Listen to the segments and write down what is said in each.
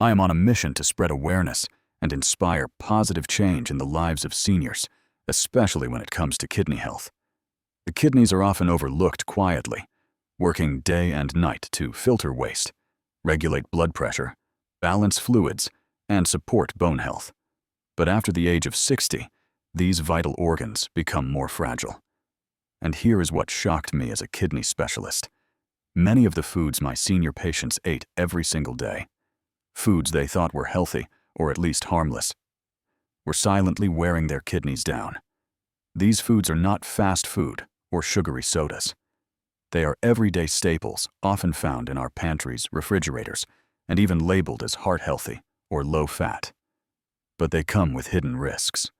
I am on a mission to spread awareness and inspire positive change in the lives of seniors, especially when it comes to kidney health. The kidneys are often overlooked quietly, working day and night to filter waste, regulate blood pressure, balance fluids, and support bone health. But after the age of 60, these vital organs become more fragile. And here is what shocked me as a kidney specialist. Many of the foods my senior patients ate every single day, foods they thought were healthy or at least harmless, were silently wearing their kidneys down. These foods are not fast food or sugary sodas. They are everyday staples often found in our pantries, refrigerators, and even labeled as heart-healthy or low-fat. But they come with hidden risks.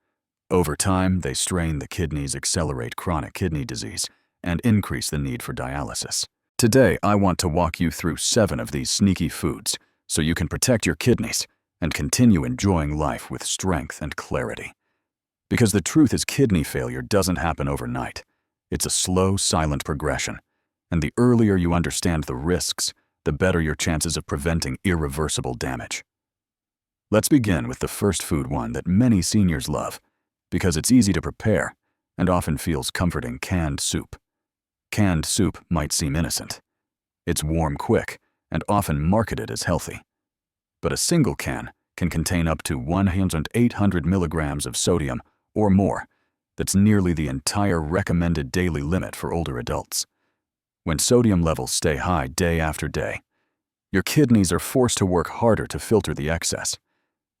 Over time, they strain the kidneys, accelerate chronic kidney disease, and increase the need for dialysis. Today, I want to walk you through 7 of these sneaky foods so you can protect your kidneys and continue enjoying life with strength and clarity. Because the truth is, kidney failure doesn't happen overnight. It's a slow, silent progression, and the earlier you understand the risks, the better your chances of preventing irreversible damage. Let's begin with the first food, one that many seniors love, because it's easy to prepare and often feels comforting: canned soup. Canned soup might seem innocent. It's warm quick and often marketed as healthy. But a single can contain up to 1,800 milligrams of sodium or more. That's nearly the entire recommended daily limit for older adults. When sodium levels stay high day after day, your kidneys are forced to work harder to filter the excess.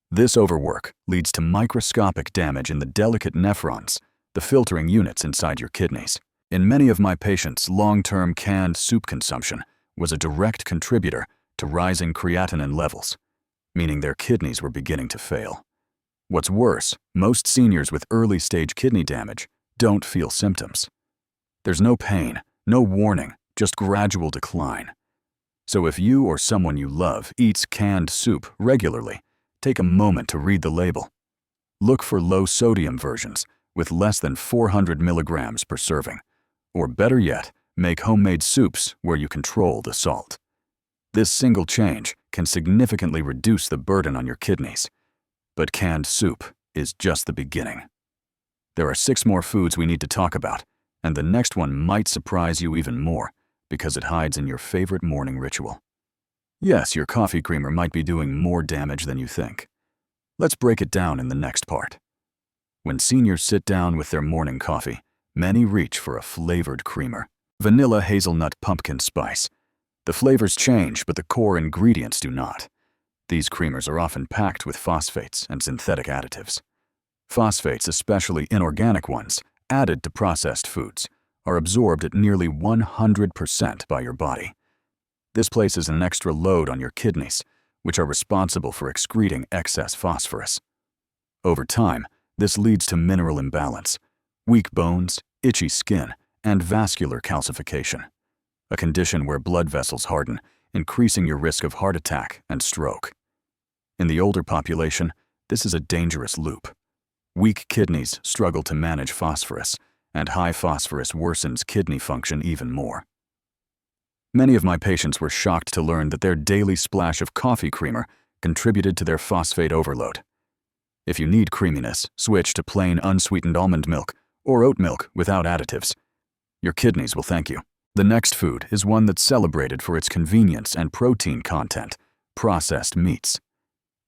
This overwork leads to microscopic damage in the delicate nephrons, the filtering units inside your kidneys. In many of my patients, long-term canned soup consumption was a direct contributor to rising creatinine levels, meaning their kidneys were beginning to fail. What's worse, most seniors with early-stage kidney damage don't feel symptoms. There's no pain, no warning, just gradual decline. So if you or someone you love eats canned soup regularly, take a moment to read the label. Look for low-sodium versions with less than 400 milligrams per serving. Or better yet, make homemade soups where you control the salt. This single change can significantly reduce the burden on your kidneys. But canned soup is just the beginning. There are 6 more foods we need to talk about, and the next one might surprise you even more because it hides in your favorite morning ritual. Yes, your coffee creamer might be doing more damage than you think. Let's break it down in the next part. When seniors sit down with their morning coffee, many reach for a flavored creamer. Vanilla, hazelnut, pumpkin spice. The flavors change, but the core ingredients do not. These creamers are often packed with phosphates and synthetic additives. Phosphates, especially inorganic ones, added to processed foods, are absorbed at nearly 100% by your body. This places an extra load on your kidneys, which are responsible for excreting excess phosphorus. Over time, this leads to mineral imbalance, weak bones, itchy skin, and vascular calcification, a condition where blood vessels harden, increasing your risk of heart attack and stroke. In the older population, this is a dangerous loop. Weak kidneys struggle to manage phosphorus, and high phosphorus worsens kidney function even more. Many of my patients were shocked to learn that their daily splash of coffee creamer contributed to their phosphate overload. If you need creaminess, switch to plain unsweetened almond milk or oat milk without additives. Your kidneys will thank you. The next food is one that's celebrated for its convenience and protein content: processed meats.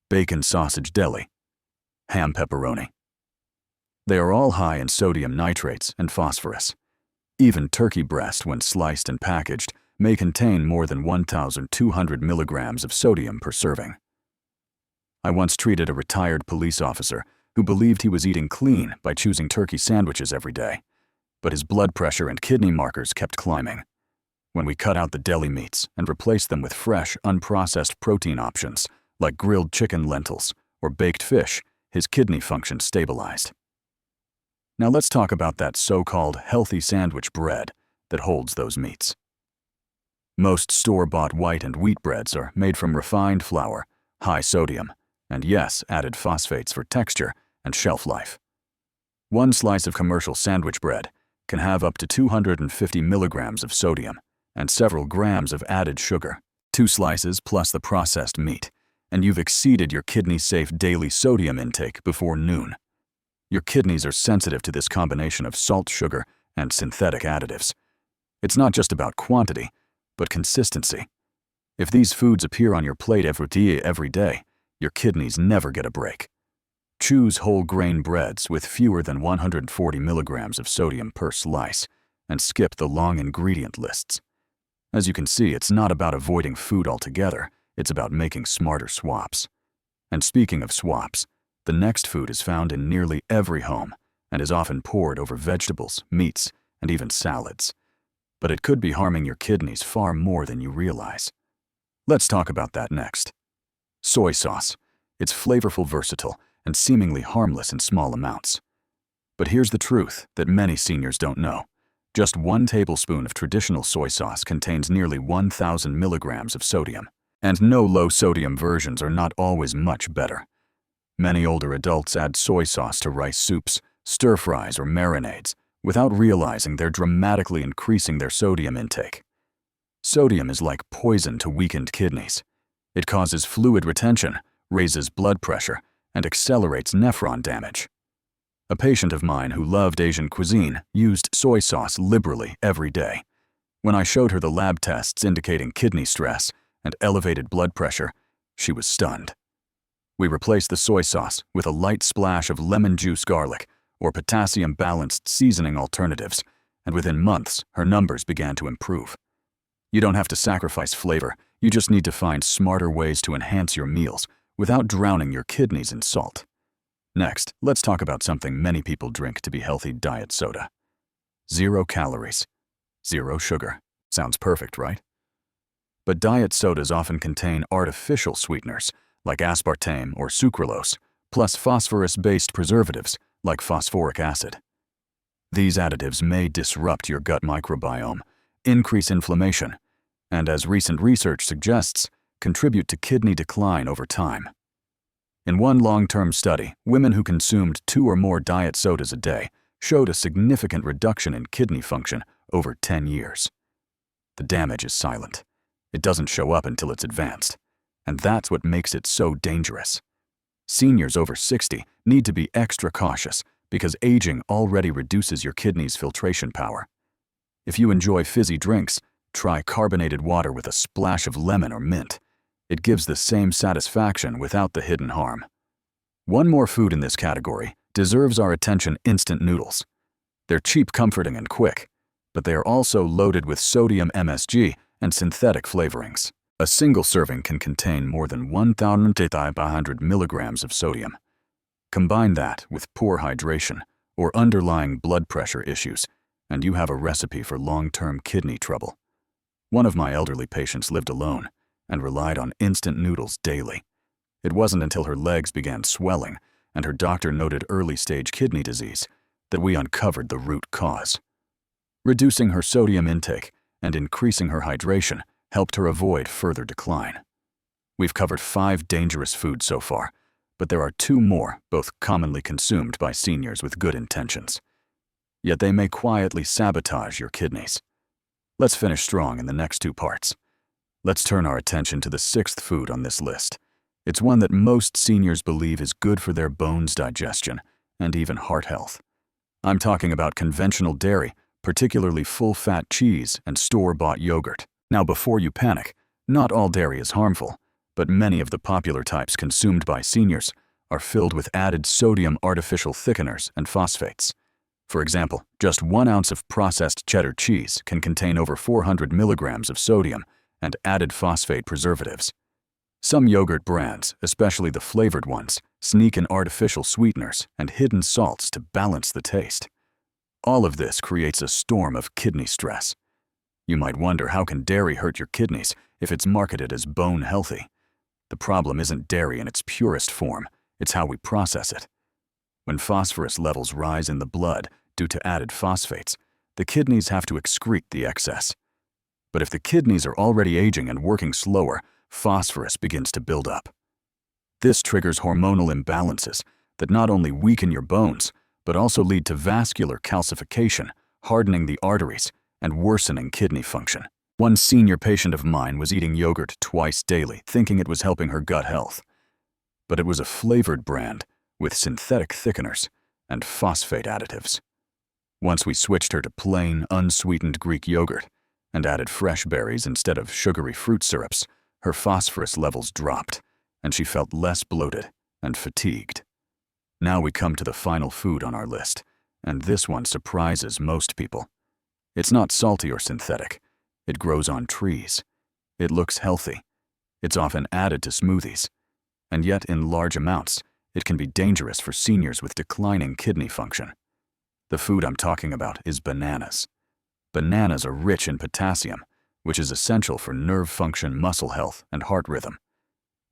Bacon, sausage, deli, ham, pepperoni. They are all high in sodium nitrates and phosphorus. Even turkey breast, when sliced and packaged, may contain more than 1,200 milligrams of sodium per serving. I once treated a retired police officer who believed he was eating clean by choosing turkey sandwiches every day, but his blood pressure and kidney markers kept climbing. When we cut out the deli meats and replaced them with fresh, unprocessed protein options like grilled chicken, lentils, or baked fish, his kidney function stabilized. Now let's talk about that so-called healthy sandwich bread that holds those meats. Most store-bought white and wheat breads are made from refined flour, high sodium, and yes, added phosphates for texture and shelf life. One slice of commercial sandwich bread can have up to 250 milligrams of sodium and several grams of added sugar. 2 slices plus the processed meat, and you've exceeded your kidney-safe daily sodium intake before noon. Your kidneys are sensitive to this combination of salt, sugar, and synthetic additives. It's not just about quantity, but consistency. If these foods appear on your plate every day, your kidneys never get a break. Choose whole grain breads with fewer than 140 milligrams of sodium per slice, and skip the long ingredient lists. As you can see, it's not about avoiding food altogether, it's about making smarter swaps. And speaking of swaps, the next food is found in nearly every home and is often poured over vegetables, meats, and even salads. But it could be harming your kidneys far more than you realize. Let's talk about that next. Soy sauce. It's flavorful, versatile, and seemingly harmless in small amounts. But here's the truth that many seniors don't know. Just 1 tablespoon of traditional soy sauce contains nearly 1,000 milligrams of sodium. And no low-sodium versions are not always much better. Many older adults add soy sauce to rice soups, stir-fries, or marinades without realizing they're dramatically increasing their sodium intake. Sodium is like poison to weakened kidneys. It causes fluid retention, raises blood pressure, and accelerates nephron damage. A patient of mine who loved Asian cuisine used soy sauce liberally every day. When I showed her the lab tests indicating kidney stress and elevated blood pressure, she was stunned. We replaced the soy sauce with a light splash of lemon juice garlic or potassium-balanced seasoning alternatives, and within months, her numbers began to improve. You don't have to sacrifice flavor, you just need to find smarter ways to enhance your meals without drowning your kidneys in salt. Next, let's talk about something many people drink to be healthy: diet soda. 0 calories, 0 sugar. Sounds perfect, right? But diet sodas often contain artificial sweeteners, like aspartame or sucralose, plus phosphorus-based preservatives, like phosphoric acid. These additives may disrupt your gut microbiome, increase inflammation, and, as recent research suggests, contribute to kidney decline over time. In one long-term study, women who consumed 2 or more diet sodas a day showed a significant reduction in kidney function over 10 years. The damage is silent. It doesn't show up until it's advanced, and that's what makes it so dangerous. Seniors over 60 need to be extra cautious because aging already reduces your kidney's filtration power. If you enjoy fizzy drinks, try carbonated water with a splash of lemon or mint. It gives the same satisfaction without the hidden harm. One more food in this category deserves our attention: instant noodles. They're cheap, comforting, and quick, but they are also loaded with sodium MSG and synthetic flavorings. A single serving can contain more than 1,500 milligrams of sodium. Combine that with poor hydration or underlying blood pressure issues, and you have a recipe for long-term kidney trouble. One of my elderly patients lived alone and relied on instant noodles daily. It wasn't until her legs began swelling and her doctor noted early-stage kidney disease that we uncovered the root cause. Reducing her sodium intake and increasing her hydration helped her avoid further decline. We've covered 5 dangerous foods so far, but there are 2 more, both commonly consumed by seniors with good intentions. Yet they may quietly sabotage your kidneys. Let's finish strong in the next 2 parts. Let's turn our attention to the 6th food on this list. It's one that most seniors believe is good for their bones, digestion, and even heart health. I'm talking about conventional dairy, particularly full-fat cheese and store-bought yogurt. Now, before you panic, not all dairy is harmful, but many of the popular types consumed by seniors are filled with added sodium, artificial thickeners, and phosphates. For example, just 1 ounce of processed cheddar cheese can contain over 400 milligrams of sodium and added phosphate preservatives. Some yogurt brands, especially the flavored ones, sneak in artificial sweeteners and hidden salts to balance the taste. All of this creates a storm of kidney stress. You might wonder, how can dairy hurt your kidneys if it's marketed as bone healthy? The problem isn't dairy in its purest form, it's how we process it. When phosphorus levels rise in the blood due to added phosphates, the kidneys have to excrete the excess. But if the kidneys are already aging and working slower, phosphorus begins to build up. This triggers hormonal imbalances that not only weaken your bones, but also lead to vascular calcification, hardening the arteries, and worsening kidney function. One senior patient of mine was eating yogurt twice daily, thinking it was helping her gut health. But it was a flavored brand with synthetic thickeners and phosphate additives. Once we switched her to plain, unsweetened Greek yogurt and added fresh berries instead of sugary fruit syrups, her phosphorus levels dropped, and she felt less bloated and fatigued. Now we come to the final food on our list, and this one surprises most people. It's not salty or synthetic. It grows on trees. It looks healthy. It's often added to smoothies. And yet, in large amounts, it can be dangerous for seniors with declining kidney function. The food I'm talking about is bananas. Bananas are rich in potassium, which is essential for nerve function, muscle health, and heart rhythm.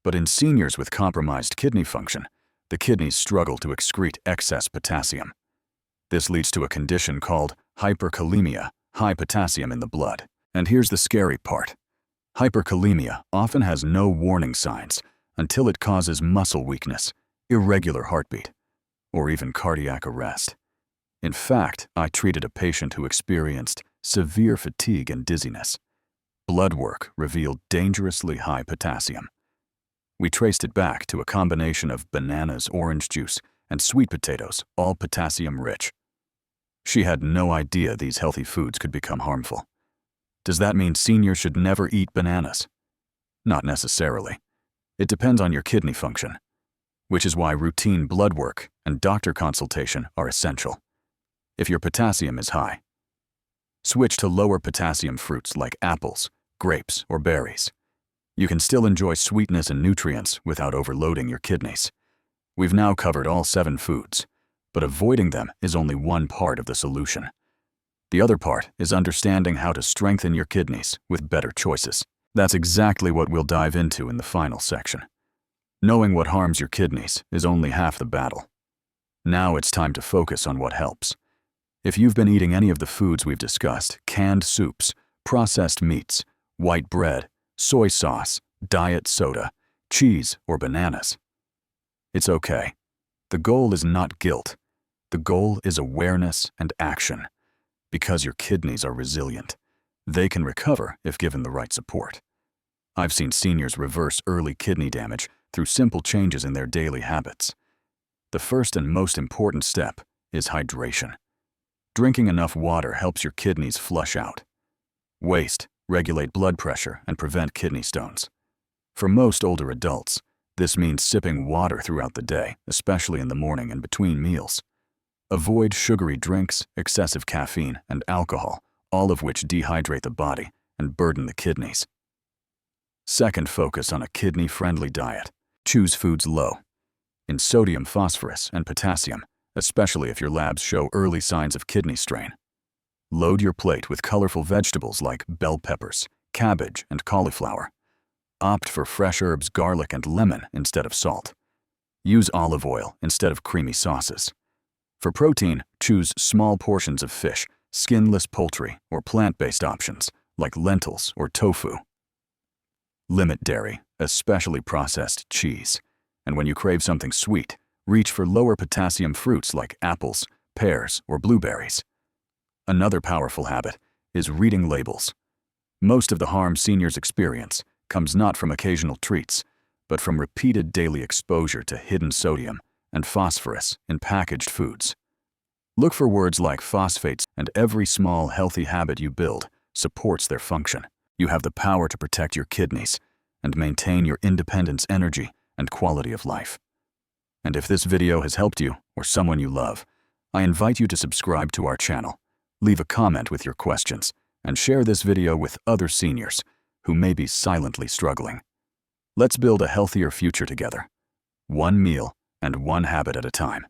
But in seniors with compromised kidney function, the kidneys struggle to excrete excess potassium. This leads to a condition called hyperkalemia, high potassium in the blood. And here's the scary part. Hyperkalemia often has no warning signs until it causes muscle weakness, irregular heartbeat, or even cardiac arrest. In fact, I treated a patient who experienced severe fatigue and dizziness. Blood work revealed dangerously high potassium. We traced it back to a combination of bananas, orange juice, and sweet potatoes, all potassium-rich. She had no idea these healthy foods could become harmful. Does that mean seniors should never eat bananas? Not necessarily. It depends on your kidney function, which is why routine blood work and doctor consultation are essential. If your potassium is high, switch to lower potassium fruits like apples, grapes, or berries. You can still enjoy sweetness and nutrients without overloading your kidneys. We've now covered all 7 foods, but avoiding them is only one part of the solution. The other part is understanding how to strengthen your kidneys with better choices. That's exactly what we'll dive into in the final section. Knowing what harms your kidneys is only half the battle. Now it's time to focus on what helps. If you've been eating any of the foods we've discussed, canned soups, processed meats, white bread, soy sauce, diet soda, cheese, or bananas, it's okay. The goal is not guilt. The goal is awareness and action. Because your kidneys are resilient, they can recover if given the right support. I've seen seniors reverse early kidney damage through simple changes in their daily habits. The first and most important step is hydration. Drinking enough water helps your kidneys flush out waste, regulate blood pressure, and prevent kidney stones. For most older adults, this means sipping water throughout the day, especially in the morning and between meals. Avoid sugary drinks, excessive caffeine, and alcohol, all of which dehydrate the body and burden the kidneys. Second, focus on a kidney-friendly diet. Choose foods low in sodium, phosphorus, and potassium, especially if your labs show early signs of kidney strain. Load your plate with colorful vegetables like bell peppers, cabbage, and cauliflower. Opt for fresh herbs, garlic, and lemon instead of salt. Use olive oil instead of creamy sauces. For protein, choose small portions of fish, skinless poultry, or plant-based options like lentils or tofu. Limit dairy, especially processed cheese. And when you crave something sweet, reach for lower potassium fruits like apples, pears, or blueberries. Another powerful habit is reading labels. Most of the harm seniors experience comes not from occasional treats, but from repeated daily exposure to hidden sodium and phosphorus in packaged foods. Look for words like phosphates, and every small healthy habit you build supports their function. You have the power to protect your kidneys and maintain your independence, energy, and quality of life. And if this video has helped you or someone you love, I invite you to subscribe to our channel, leave a comment with your questions, and share this video with other seniors who may be silently struggling. Let's build a healthier future together, one meal and one habit at a time.